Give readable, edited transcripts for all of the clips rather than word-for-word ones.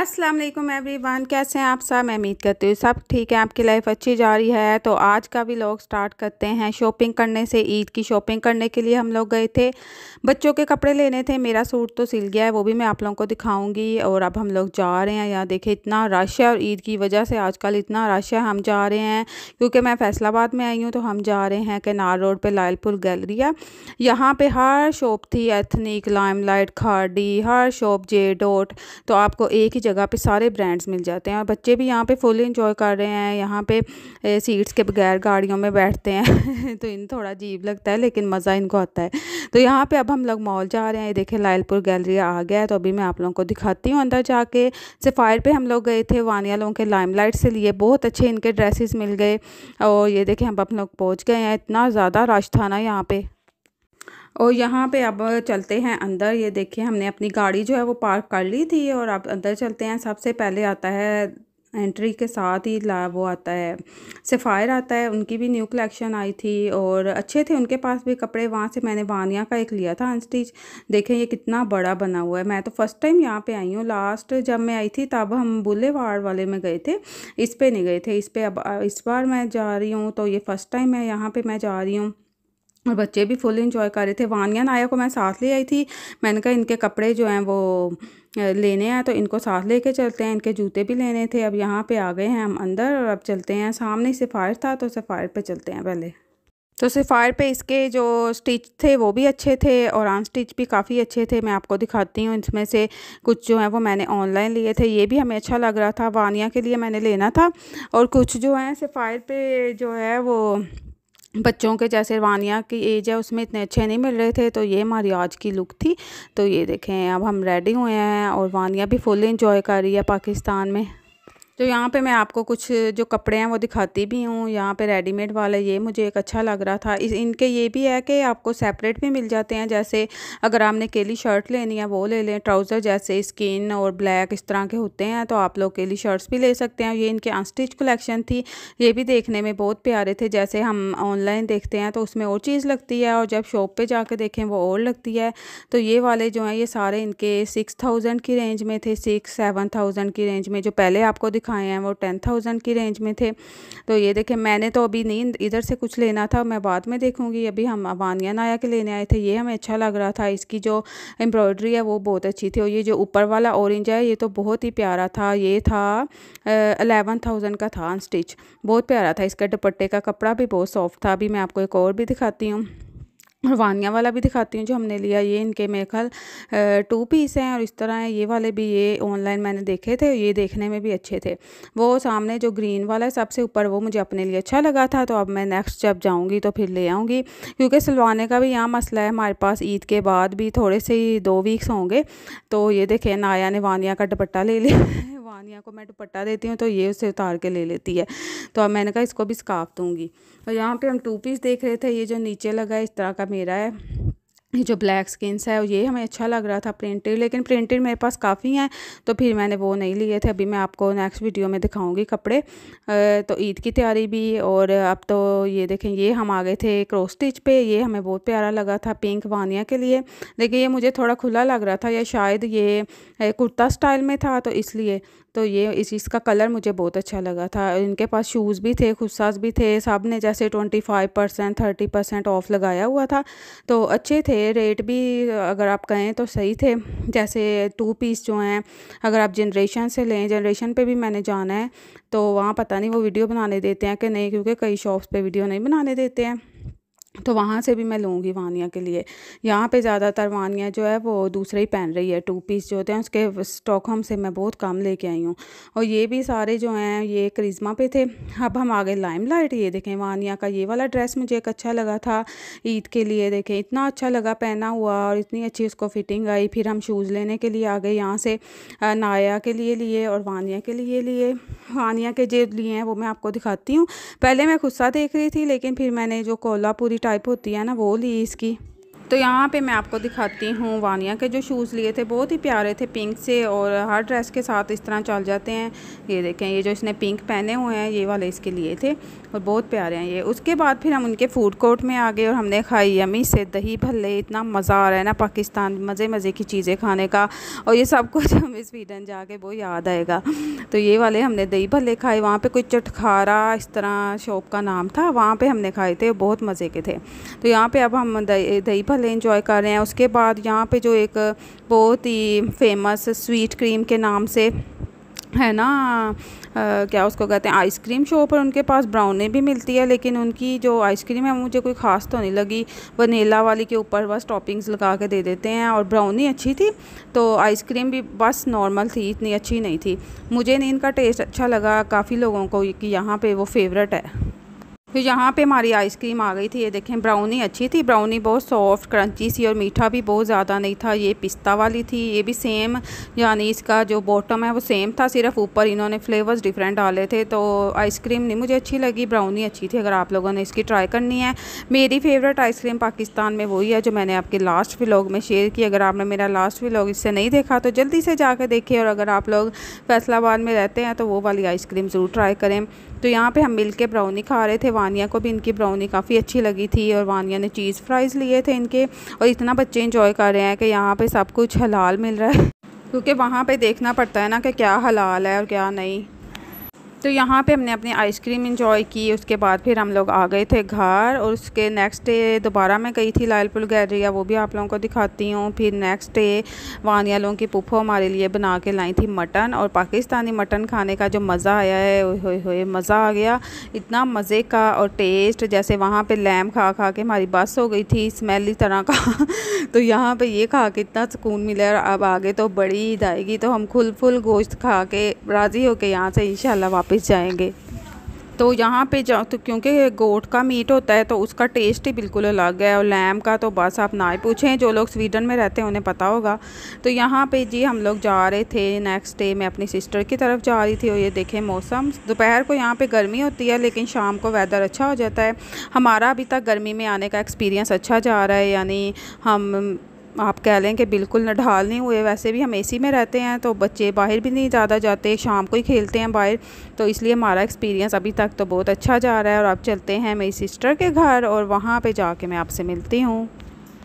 अस्सलाम वालेकुम एवरीवन, कैसे हैं आप सब। मैं उम्मीद करती हूँ सब ठीक है, आपकी लाइफ अच्छी जा रही है। तो आज का भी व्लॉग स्टार्ट करते हैं शॉपिंग करने से। ईद की शॉपिंग करने के लिए हम लोग गए थे, बच्चों के कपड़े लेने थे। मेरा सूट तो सिल गया है, वो भी मैं आप लोगों को दिखाऊंगी। और अब हम लोग जा रहे हैं। यहाँ देखे इतना रश है, और ईद की वजह से आजकल इतना रश है। हम जा रहे हैं क्योंकि मैं फैसलाबाद में आई हूँ, तो हम जा रहे हैं केनार रोड पे लायलपुर गैलरिया। यहाँ पे हर शॉप थी, एथनिक, लाइमलाइट, खाड़ी, हर शॉप, जे डॉट। तो आपको एक ही जगह पे सारे ब्रांड्स मिल जाते हैं, और बच्चे भी यहाँ पे फुल एंजॉय कर रहे हैं। यहाँ पे सीट्स के बगैर गाड़ियों में बैठते हैं तो इन थोड़ा अजीब लगता है, लेकिन मज़ा इनको आता है। तो यहाँ पे अब हम लोग मॉल जा रहे हैं। ये देखें लायलपुर गैलरी आ गया है, तो अभी मैं आप लोगों को दिखाती हूँ अंदर जाके। सफ़ायर पे हम लोग गए थे, वानिया लोगों के लाइमलाइट से लिए बहुत अच्छे इनके ड्रेसेस मिल गए। और ये देखें हम लोग पहुँच गए हैं। इतना ज़्यादा रश था ना यहाँ पे। और यहाँ पे अब चलते हैं अंदर। ये देखिए हमने अपनी गाड़ी जो है वो पार्क कर ली थी, और अब अंदर चलते हैं। सबसे पहले आता है एंट्री के साथ ही वो आता है सफ़ायर आता है। उनकी भी न्यू कलेक्शन आई थी और अच्छे थे उनके पास भी कपड़े। वहाँ से मैंने वानिया का एक लिया था अनस्टिच। देखें ये कितना बड़ा बना हुआ है। मैं तो फ़र्स्ट टाइम यहाँ पे आई हूँ। लास्ट जब मैं आई थी तब हम बुलेवार्ड वाले में गए थे, इस पे नहीं गए थे। इस पे अब इस बार मैं जा रही हूँ, तो ये फ़र्स्ट टाइम है यहाँ पे मैं जा रही हूँ। और बच्चे भी फुल एंजॉय कर रहे थे। वानिया नाया को मैं साथ ले आई थी। मैंने कहा इनके कपड़े जो हैं वो लेने हैं, तो इनको साथ लेके चलते हैं। इनके जूते भी लेने थे। अब यहाँ पे आ गए हैं हम अंदर, और अब चलते हैं। सामने सफ़ायर था, तो सफ़ायर पे चलते हैं पहले। तो सफ़ायर पे इसके जो स्टिच थे वो भी अच्छे थे, और अनस्टिच भी काफ़ी अच्छे थे। मैं आपको दिखाती हूँ। इसमें से कुछ जो है वो मैंने ऑनलाइन लिए थे। ये भी हमें अच्छा लग रहा था, वानिया के लिए मैंने लेना था। और कुछ जो है सफ़ायर पे जो है वो बच्चों के, जैसे वानिया की एज है उसमें इतने अच्छे नहीं मिल रहे थे। तो ये हमारी आज की लुक थी। तो ये देखें अब हम रेडी हुए हैं, और वानिया भी फुल एंजॉय कर रही है पाकिस्तान में। तो यहाँ पे मैं आपको कुछ जो कपड़े हैं वो दिखाती भी हूँ। यहाँ पे रेडीमेड वाला ये मुझे एक अच्छा लग रहा था। इनके ये भी है कि आपको सेपरेट भी मिल जाते हैं। जैसे अगर आपने केली शर्ट लेनी है वो ले लें। ट्राउज़र जैसे स्किन और ब्लैक इस तरह के होते हैं, तो आप लोग केली शर्ट्स भी ले सकते हैं। ये इनके अनस्टिच कलेक्शन थी। ये भी देखने में बहुत प्यारे थे। जैसे हम ऑनलाइन देखते हैं तो उसमें और चीज़ लगती है, और जब शॉप पर जाके देखें वो और लगती है। तो ये वाले जो हैं ये सारे इनके 6000 की रेंज में थे। 6-7,000 की रेंज में। जो पहले आपको आए हैं वो 10,000 की रेंज में थे। तो ये देखें मैंने तो अभी नहीं इधर से कुछ लेना था, मैं बाद में देखूंगी। अभी हम वानिया नाया के लेने आए थे। ये हमें अच्छा लग रहा था। इसकी जो एम्ब्रॉयडरी है वो बहुत अच्छी थी। और ये जो ऊपर वाला ऑरेंज है ये तो बहुत ही प्यारा था। ये था 11,000 का था अनस्टिच। बहुत प्यारा था। इसका दुपट्टे का कपड़ा भी बहुत सॉफ्ट था। अभी मैं आपको एक और भी दिखाती हूँ, और वानिया वाला भी दिखाती हूँ जो हमने लिया। ये इनके मेरे ख्याल 2 पीस हैं, और इस तरह है। ये वाले भी ये ऑनलाइन मैंने देखे थे, ये देखने में भी अच्छे थे। वो सामने जो ग्रीन वाला है सबसे ऊपर, वो मुझे अपने लिए अच्छा लगा था। तो अब मैं नेक्स्ट जब जाऊँगी तो फिर ले आऊँगी, क्योंकि सिलवाने का भी यहाँ मसला है हमारे पास। ईद के बाद भी थोड़े से ही 2 वीक्स होंगे। तो ये देखें नाया ने वानिया का दुपट्टा ले लिया वानिया को मैं दुपट्टा देती हूँ तो ये उसे उतार के ले लेती है। तो अब मैंने कहा इसको भी स्कार्फ दूँगी। और यहाँ पे हम 2 पीस देख रहे थे। ये जो नीचे लगा है इस तरह का मेरा है। ये जो ब्लैक स्किन्स है ये हमें अच्छा लग रहा था प्रिंटेड, लेकिन प्रिंटेड मेरे पास काफ़ी हैं, तो फिर मैंने वो नहीं लिए थे। अभी मैं आपको नेक्स्ट वीडियो में दिखाऊंगी कपड़े। तो ईद की तैयारी भी। और अब तो ये देखें ये हम आ गए थे क्रॉस स्टिच पे। ये हमें बहुत प्यारा लगा था, पिंक वानिया के लिए। लेकिन ये मुझे थोड़ा खुला लग रहा था, या शायद ये कुर्ता स्टाइल में था तो इसलिए। तो ये इसका कलर मुझे बहुत अच्छा लगा था। इनके पास शूज़ भी थे, खुस्सास भी थे। सब ने जैसे 25% 30% ऑफ लगाया हुआ था, तो अच्छे थे। रेट भी अगर आप कहें तो सही थे। जैसे 2 पीस जो हैं, अगर आप जनरेशन से लें, जनरेशन पे भी मैंने जाना है, तो वहाँ पता नहीं वो वीडियो बनाने देते हैं कि नहीं, क्योंकि कई शॉप्स पे वीडियो नहीं बनाने देते हैं। तो वहाँ से भी मैं लूँगी वानिया के लिए। यहाँ पे ज़्यादातर वानिया जो है वो दूसरे ही पहन रही है। 2 पीस जो होते हैं उसके स्टॉकहोम से मैं बहुत कम लेके आई हूँ। और ये भी सारे जो हैं ये करिश्मा पे थे। अब हम आ गए लाइमलाइट। ये देखें वानिया का ये वाला ड्रेस मुझे एक अच्छा लगा था ईद के लिए। देखें इतना अच्छा लगा पहना हुआ, और इतनी अच्छी उसको फिटिंग आई। फिर हम शूज़ लेने के लिए आ गए। यहाँ से नाया के लिए लिए और वानिया के लिए लिए। वानिया के जो लिए हैं वो मैं आपको दिखाती हूँ। पहले मैं खुस्सा देख रही थी, लेकिन फिर मैंने जो कोल्हापुरी टाइप होती है ना वो ली इसकी। तो यहाँ पे मैं आपको दिखाती हूँ वानिया के जो शूज़ लिए थे, बहुत ही प्यारे थे, पिंक से, और हर ड्रेस के साथ इस तरह चल जाते हैं। ये देखें, ये जो इसने पिंक पहने हुए हैं ये वाले इसके लिए थे और बहुत प्यारे हैं ये। उसके बाद फिर हम उनके फूड कोर्ट में आ गए और हमने खाई यमी से दही भल्ले। इतना मज़ा आ रहा है ना पाकिस्तान, मज़े मज़े की चीज़ें खाने का, और ये सब कुछ हमें स्वीडन जाके वो याद आएगा। तो ये वाले हमने दही भल्ले खाए, वहाँ पर कोई चटखारा इस तरह शॉप का नाम था, वहाँ पर हमने खाए थे, बहुत मज़े के थे। तो यहाँ पर अब हम दही भल्ले इंजॉय कर रहे हैं। उसके बाद यहाँ पे जो एक बहुत ही फेमस स्वीट क्रीम के नाम से है ना, क्या उसको कहते हैं, आइसक्रीम शॉप, और उनके पास ब्राउनी भी मिलती है, लेकिन उनकी जो आइसक्रीम है मुझे कोई ख़ास तो नहीं लगी। वनीला वाली के ऊपर बस टॉपिंग्स लगा के दे देते हैं, और ब्राउनी अच्छी थी, तो आइसक्रीम भी बस नॉर्मल थी, इतनी अच्छी नहीं थी। मुझे नहीं इनका टेस्ट अच्छा लगा, काफ़ी लोगों को कि यहाँ पे वो फेवरेट है। फिर यहाँ पे हमारी आइसक्रीम आ गई थी, ये देखें, ब्राउनी अच्छी थी, ब्राउनी बहुत सॉफ्ट क्रंची सी, और मीठा भी बहुत ज़्यादा नहीं था। ये पिस्ता वाली थी, ये भी सेम, यानी इसका जो बॉटम है वो सेम था, सिर्फ ऊपर इन्होंने फ्लेवर्स डिफरेंट डाले थे। तो आइसक्रीम नहीं मुझे अच्छी लगी, ब्राउनी अच्छी थी। अगर आप लोगों ने इसकी ट्राई करनी है, मेरी फेवरेट आइसक्रीम पाकिस्तान में वही है जो मैंने आपके लास्ट व्लॉग में शेयर की। अगर आपने मेरा लास्ट व्लॉग इससे नहीं देखा तो जल्दी से जाकर देखें, और अगर आप लोग फैसलाबाद में रहते हैं तो वो वाली आइसक्रीम ज़रूर ट्राई करें। तो यहाँ पे हम मिल के ब्राउनी खा रहे थे, वानिया को भी इनकी ब्राउनी काफ़ी अच्छी लगी थी, और वानिया ने चीज़ फ्राइज़ लिए थे इनके, और इतना बच्चे इंजॉय कर रहे हैं कि यहाँ पे सब कुछ हलाल मिल रहा है, क्योंकि वहाँ पे देखना पड़ता है ना कि क्या हलाल है और क्या नहीं। तो यहाँ पे हमने अपनी आइसक्रीम इंजॉय की। उसके बाद फिर हम लोग आ गए थे घर, और उसके नेक्स्ट डे दोबारा मैं गई थी लायलपुर गैलरिया, वो भी आप लोगों को दिखाती हूँ। फिर नेक्स्ट डे वानिया लोगों की पुप्पो हमारे लिए बना के लाई थी मटन, और पाकिस्तानी मटन खाने का जो मज़ा आया है, ओए मज़ा आ गया, इतना मज़े का। और टेस्ट जैसे वहाँ पे लैम खा खा के हमारी बस हो गई थी स्मेली तरह का तो यहाँ पे ये खा के इतना सुकून मिला, और अब आगे तो बड़ी ईद आएगी तो हम फुल गोश्त खा के राज़ी होके यहाँ से इंशाल्लाह वापस जाएंगे। तो यहाँ पे जाओ तो क्योंकि गोट का मीट होता है तो उसका टेस्ट ही बिल्कुल अलग है, और लैम का तो बस आप ना ही पूछें, जो लोग स्वीडन में रहते हैं उन्हें पता होगा। तो यहाँ पे जी हम लोग जा रहे थे, नेक्स्ट डे मैं अपनी सिस्टर की तरफ जा रही थी, और ये देखें मौसम, दोपहर को यहाँ पे गर्मी होती है लेकिन शाम को वेदर अच्छा हो जाता है। हमारा अभी तक गर्मी में आने का एक्सपीरियंस अच्छा जा रहा है, यानी हम आप कह लें कि बिल्कुल नढाल नहीं हुए। वैसे भी हम एसी में रहते हैं तो बच्चे बाहर भी नहीं ज़्यादा जाते, शाम को ही खेलते हैं बाहर, तो इसलिए हमारा एक्सपीरियंस अभी तक तो बहुत अच्छा जा रहा है। और अब चलते हैं मेरी सिस्टर के घर, और वहाँ पे जाके मैं आपसे मिलती हूँ।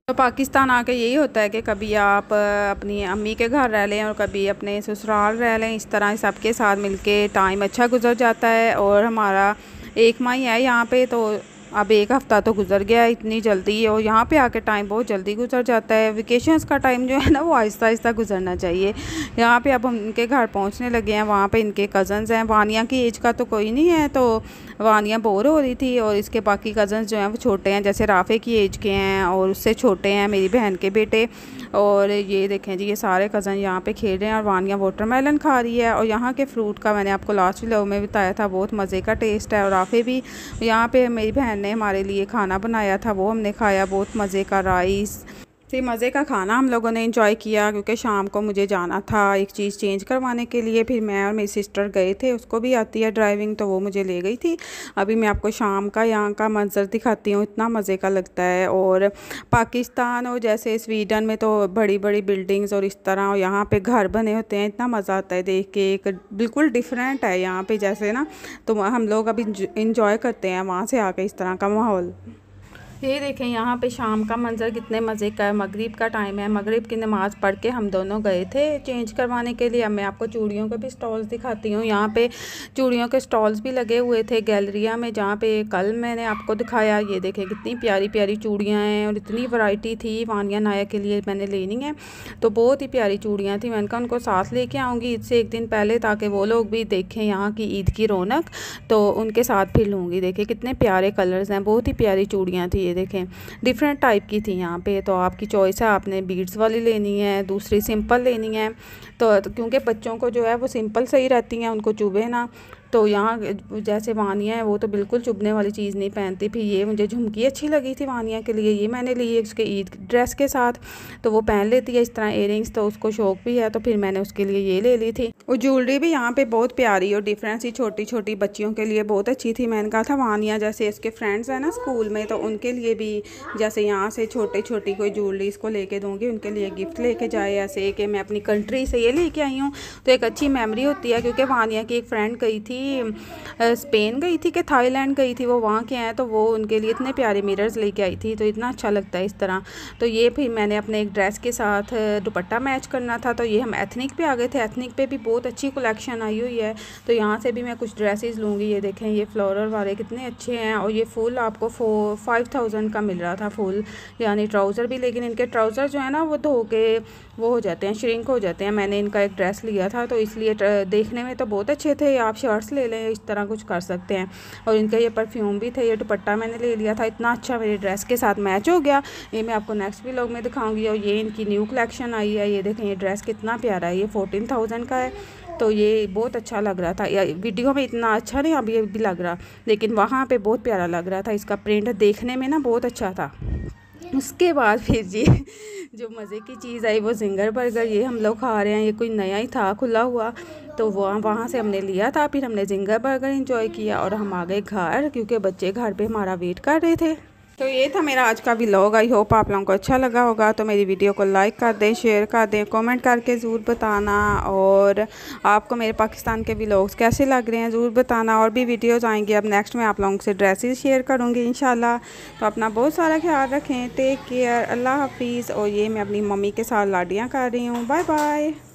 तो पाकिस्तान आके यही होता है कि कभी आप अपनी अम्मी के घर रह लें और कभी अपने ससुराल रह लें, इस तरह सबके साथ मिलके टाइम अच्छा गुजर जाता है। और हमारा 1 माह है यहाँ पे, तो अब 1 हफ़्ता तो गुजर गया इतनी जल्दी, और यहाँ पे आके टाइम बहुत जल्दी गुजर जाता है। वेकेशंस का टाइम जो है ना वो आहिस्ता आहिस्ता गुजरना चाहिए। यहाँ पे अब हम इनके घर पहुँचने लगे हैं, वहाँ पे इनके कज़न्स हैं। वानिया की एज का तो कोई नहीं है, तो वानिया बोर हो रही थी, और इसके बाकी कज़न्स जो हैं वो छोटे हैं, जैसे राफ़े की एज के हैं, और उससे छोटे हैं मेरी बहन के बेटे। और ये देखें जी, ये सारे कज़न यहाँ पे खेल रहे हैं, और वानिया वाटरमेलन खा रही है। और यहाँ के फ्रूट का मैंने आपको लास्ट व्लॉग में बताया था, बहुत मज़े का टेस्ट है। और राफ़े भी यहाँ पे मेरी बहन ने हमारे लिए खाना बनाया था, वो हमने खाया, बहुत मज़े का राइस, फिर मज़े का खाना हम लोगों ने एंजॉय किया। क्योंकि शाम को मुझे जाना था एक चीज़ चेंज करवाने के लिए, फिर मैं और मेरी सिस्टर गए थे, उसको भी आती है ड्राइविंग तो वो मुझे ले गई थी। अभी मैं आपको शाम का यहाँ का मंजर दिखाती हूँ, इतना मज़े का लगता है। और पाकिस्तान और जैसे स्वीडन में तो बड़ी बड़ी बिल्डिंग्स और इस तरह, और यहाँ पे घर बने होते हैं, इतना मज़ा आता है देख के, एक बिल्कुल डिफरेंट है यहाँ पे जैसे ना। तो हम लोग अभी इंजॉय करते हैं वहाँ से आके इस तरह का माहौल। ये देखें यहाँ पे शाम का मंजर कितने मज़े का है। मगरिब का टाइम है, मगरिब की नमाज़ पढ़ के हम दोनों गए थे चेंज करवाने के लिए। अब मैं आपको चूड़ियों के भी स्टॉल्स दिखाती हूँ। यहाँ पे चूड़ियों के स्टॉल्स भी लगे हुए थे गैलरिया में, जहाँ पे कल मैंने आपको दिखाया। ये देखें कितनी प्यारी प्यारी चूड़ियाँ हैं, और इतनी वैरायटी थी। वानिया नाया के लिए मैंने लेनी है, तो बहुत ही प्यारी चूड़ियाँ थी। मैंने कहा उनको साथ लेके आऊँगी ईद से 1 दिन पहले, ताकि वो लोग भी देखें यहाँ की ईद की रौनक, तो उनके साथ फिर लूँगी। देखें कितने प्यारे कलर्स हैं, बहुत ही प्यारी चूड़ियाँ थी। ये देखें डिफरेंट टाइप की थी यहाँ पे, तो आपकी चॉइस है, आपने बीड्स वाली लेनी है, दूसरी सिंपल लेनी है। तो क्योंकि बच्चों को जो है वो सिंपल सही रहती हैं, उनको चुभे ना, तो यहाँ जैसे वानिया है वो तो बिल्कुल चुभने वाली चीज़ नहीं पहनती। फिर ये मुझे झुमकी अच्छी लगी थी वानिया के लिए, ये मैंने ली है उसके ईद ड्रेस के साथ, तो वो पहन लेती है इस तरह इयररिंग्स, तो उसको शौक भी है, तो फिर मैंने उसके लिए ये ले ली थी। और ज्वेलरी भी यहाँ पे बहुत प्यारी और डिफरेंट सी छोटी छोटी बच्चियों के लिए बहुत अच्छी थी। मैंने कहा था वानिया जैसे इसके फ्रेंड्स हैं ना स्कूल में, तो उनके लिए भी जैसे यहाँ से छोटी कोई ज्वेलरी इसको लेके दूँगी, उनके लिए गिफ्ट लेके जाए, ऐसे कि मैं अपनी कंट्री से ये लेके आई हूँ, तो एक अच्छी मेमोरी होती है। क्योंकि वानिया की एक फ्रेंड गई थी, स्पेन गई थी कि थाईलैंड गई थी, वो वहाँ के हैं, तो वो उनके लिए इतने प्यारे मिरर्स लेके आई थी, तो इतना अच्छा लगता है इस तरह। तो ये फिर मैंने अपने एक ड्रेस के साथ दुपट्टा मैच करना था, तो ये हम एथनिक पे आ गए थे। एथनिक पे भी बहुत अच्छी कलेक्शन आई हुई है, तो यहाँ से भी मैं कुछ ड्रेसेस लूँगी। ये देखें, ये फ्लोरल वाले कितने अच्छे हैं, और ये फुल आपको 5000 का मिल रहा था फुल, यानी ट्राउज़र भी। लेकिन इनके ट्राउज़र जो है ना वो धो के वो हो जाते हैं, श्रिंक हो जाते हैं। मैंने इनका एक ड्रेस लिया था, तो इसलिए देखने में तो बहुत अच्छे थे। आप शर्ट्स ले लें, इस तरह कुछ कर सकते हैं। और इनका ये परफ्यूम भी थे। ये दुपट्टा मैंने ले लिया था, इतना अच्छा मेरे ड्रेस के साथ मैच हो गया। ये मैं आपको नेक्स्ट व्लॉग में दिखाऊंगी। और ये इनकी न्यू कलेक्शन आई है, ये देखें, ये ड्रेस कितना प्यारा है, ये 14000 का है, तो ये बहुत अच्छा लग रहा था। या वीडियो में इतना अच्छा नहीं अभी भी लग रहा, लेकिन वहाँ पे बहुत प्यारा लग रहा था। इसका प्रिंट देखने में ना बहुत अच्छा था। उसके बाद फिर जी जो मज़े की चीज़ आई वो जिंगर बर्गर, ये हम लोग खा रहे हैं। ये कोई नया ही था खुला हुआ, तो वहाँ से हमने लिया था। फिर हमने जिंगर बर्गर एंजॉय किया और हम आ गए घर, क्योंकि बच्चे घर पे हमारा वेट कर रहे थे। तो ये था मेरा आज का व्लॉग। आई होप आप लोगों को अच्छा लगा होगा। तो मेरी वीडियो को लाइक कर दें, शेयर कर दें, कमेंट करके ज़रूर बताना। और आपको मेरे पाकिस्तान के व्लॉग्स कैसे लग रहे हैं ज़रूर बताना। और भी वीडियोज़ आएंगे अब नेक्स्ट में आप लोगों से ड्रेसेस शेयर करूँगी इंशाल्लाह। तो अपना बहुत सारा ख्याल रखें, टेक केयर, अल्लाह हाफिज़। और ये मैं अपनी मम्मी के साथ लाडियाँ कर रही हूँ। Bye bye.